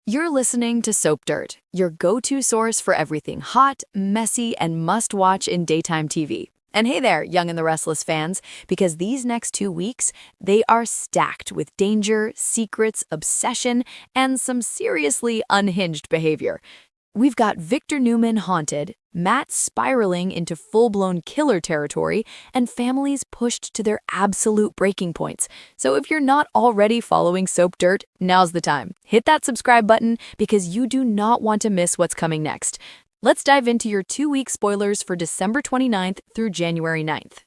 You're listening to Soap Dirt, your go-to source for everything hot, messy, and must-watch in daytime TV. And hey there, Young and the Restless fans, because these next 2 weeks, they are stacked with danger, secrets, obsession, and some seriously unhinged behavior. We've got Victor Newman haunted, Matt spiraling into full-blown killer territory, and families pushed to their absolute breaking points. So if you're not already following Soap Dirt, now's the time. Hit that subscribe button because you do not want to miss what's coming next. Let's dive into your 2-week spoilers for December 29th through January 9th.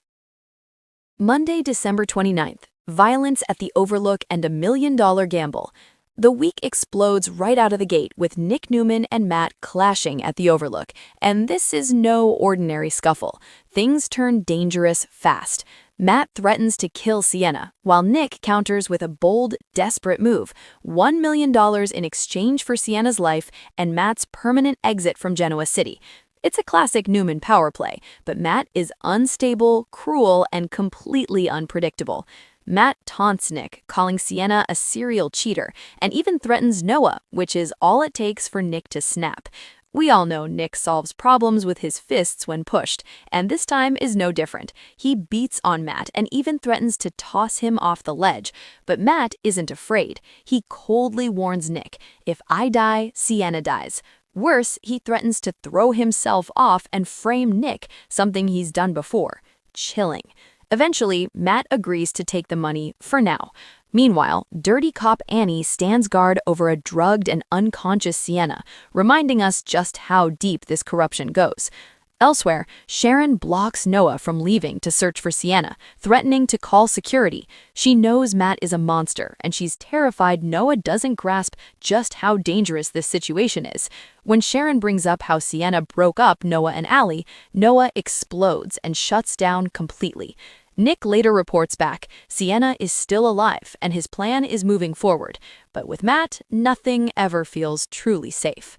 Monday, December 29th. Violence at the Overlook and a $1 million gamble. The week explodes right out of the gate with Nick Newman and Matt clashing at the Overlook, and this is no ordinary scuffle. Things turn dangerous fast. Matt threatens to kill Sienna, while Nick counters with a bold, desperate move, $1 million in exchange for Sienna's life and Matt's permanent exit from Genoa City. It's a classic Newman power play, but Matt is unstable, cruel, and completely unpredictable. Matt taunts Nick, calling Sienna a serial cheater, and even threatens Noah, which is all it takes for Nick to snap. We all know Nick solves problems with his fists when pushed, and this time is no different. He beats on Matt and even threatens to toss him off the ledge. But Matt isn't afraid. He coldly warns Nick, "If I die, Sienna dies." Worse, he threatens to throw himself off and frame Nick, something he's done before. Chilling. Eventually, Matt agrees to take the money for now. Meanwhile, dirty cop Annie stands guard over a drugged and unconscious Sienna, reminding us just how deep this corruption goes. Elsewhere, Sharon blocks Noah from leaving to search for Sienna, threatening to call security. She knows Matt is a monster, and she's terrified Noah doesn't grasp just how dangerous this situation is. When Sharon brings up how Sienna broke up Noah and Allie, Noah explodes and shuts down completely. Nick later reports back, Sienna is still alive and his plan is moving forward. But with Matt, nothing ever feels truly safe.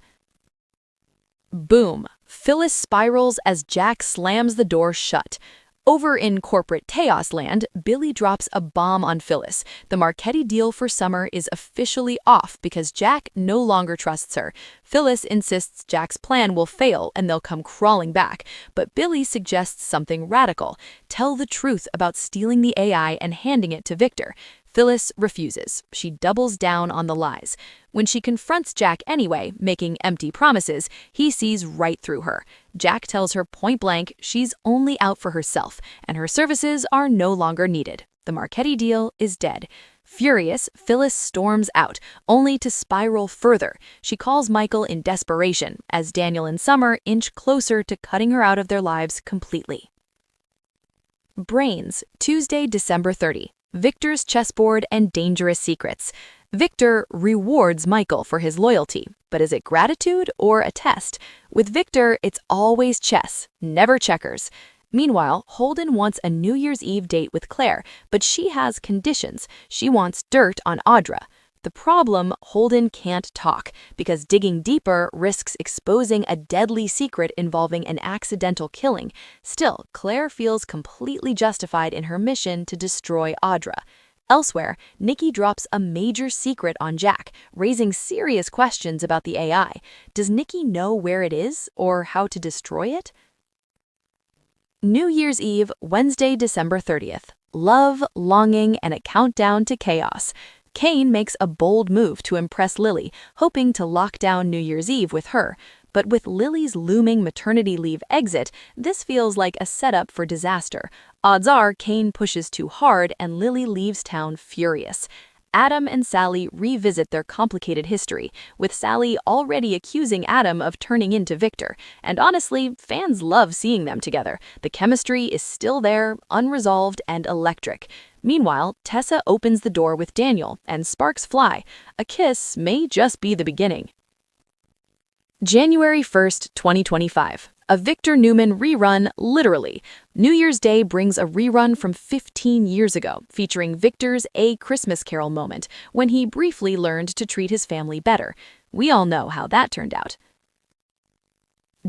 Boom! Phyllis spirals as Jack slams the door shut. Over in corporate chaos land, Billy drops a bomb on Phyllis. The Marchetti deal for summer is officially off because Jack no longer trusts her. Phyllis insists Jack's plan will fail and they'll come crawling back, but Billy suggests something radical. Tell the truth about stealing the AI and handing it to Victor. Phyllis refuses. She doubles down on the lies. When she confronts Jack anyway, making empty promises, he sees right through her. Jack tells her point blank she's only out for herself, and her services are no longer needed. The Marchetti deal is dead. Furious, Phyllis storms out, only to spiral further. She calls Michael in desperation, as Daniel and Summer inch closer to cutting her out of their lives completely. Brains, Tuesday, December 30. Victor's chessboard and dangerous secrets. Victor rewards Michael for his loyalty, but is it gratitude or a test? With Victor, it's always chess, never checkers. Meanwhile, Holden wants a New Year's Eve date with Claire, but she has conditions. She wants dirt on Audra. The problem, Holden can't talk, because digging deeper risks exposing a deadly secret involving an accidental killing. Still, Claire feels completely justified in her mission to destroy Audra. Elsewhere, Nikki drops a major secret on Jack, raising serious questions about the AI. Does Nikki know where it is, or how to destroy it? New Year's Eve, Wednesday, December 30th. Love, longing, and a countdown to chaos. Kane makes a bold move to impress Lily, hoping to lock down New Year's Eve with her. But with Lily's looming maternity leave exit, this feels like a setup for disaster. Odds are Kane pushes too hard and Lily leaves town furious. Adam and Sally revisit their complicated history, with Sally already accusing Adam of turning into Victor. And honestly, fans love seeing them together. The chemistry is still there, unresolved and electric. Meanwhile, Tessa opens the door with Daniel, and sparks fly. A kiss may just be the beginning. January 1st, 2025. A Victor Newman rerun, literally. New Year's Day brings a rerun from 15 years ago, featuring Victor's A Christmas Carol moment, when he briefly learned to treat his family better. We all know how that turned out.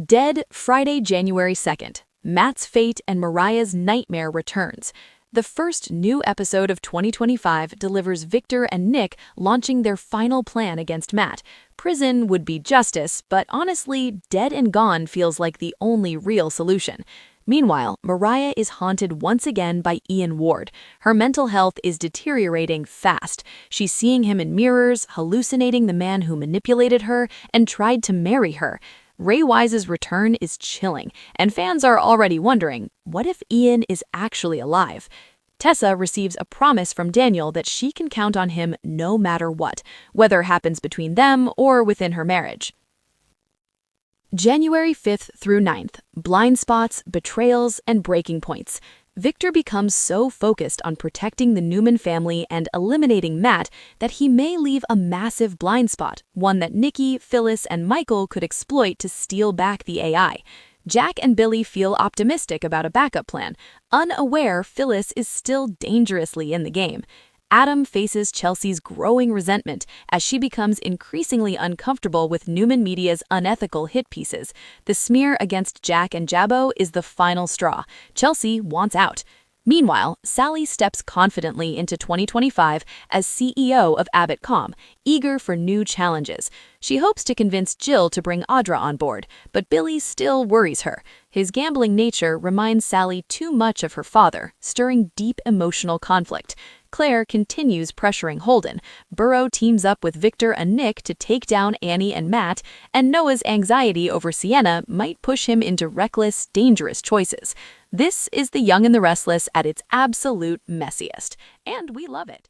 Dead, Friday, January 2nd. Matt's fate and Mariah's nightmare returns. The first new episode of 2025 delivers Victor and Nick launching their final plan against Matt. Prison would be justice, but honestly, dead and gone feels like the only real solution. Meanwhile, Mariah is haunted once again by Ian Ward. Her mental health is deteriorating fast. She's seeing him in mirrors, hallucinating the man who manipulated her and tried to marry her. Ray Wise's return is chilling, and fans are already wondering, what if Ian is actually alive? Tessa receives a promise from Daniel that she can count on him no matter what, whether it happens between them or within her marriage. January 5th through 9th, blind spots, betrayals, and breaking points. Victor becomes so focused on protecting the Newman family and eliminating Matt that he may leave a massive blind spot, one that Nikki, Phyllis, and Michael could exploit to steal back the AI. Jack and Billy feel optimistic about a backup plan, unaware Phyllis is still dangerously in the game. Adam faces Chelsea's growing resentment as she becomes increasingly uncomfortable with Newman Media's unethical hit pieces. The smear against Jack and Jabbo is the final straw. Chelsea wants out. Meanwhile, Sally steps confidently into 2025 as CEO of Abbott.com, eager for new challenges. She hopes to convince Jill to bring Audra on board, but Billy still worries her. His gambling nature reminds Sally too much of her father, stirring deep emotional conflict. Claire continues pressuring Holden. Burrow teams up with Victor and Nick to take down Annie and Matt, and Noah's anxiety over Sienna might push him into reckless, dangerous choices. This is The Young and the Restless at its absolute messiest, and we love it.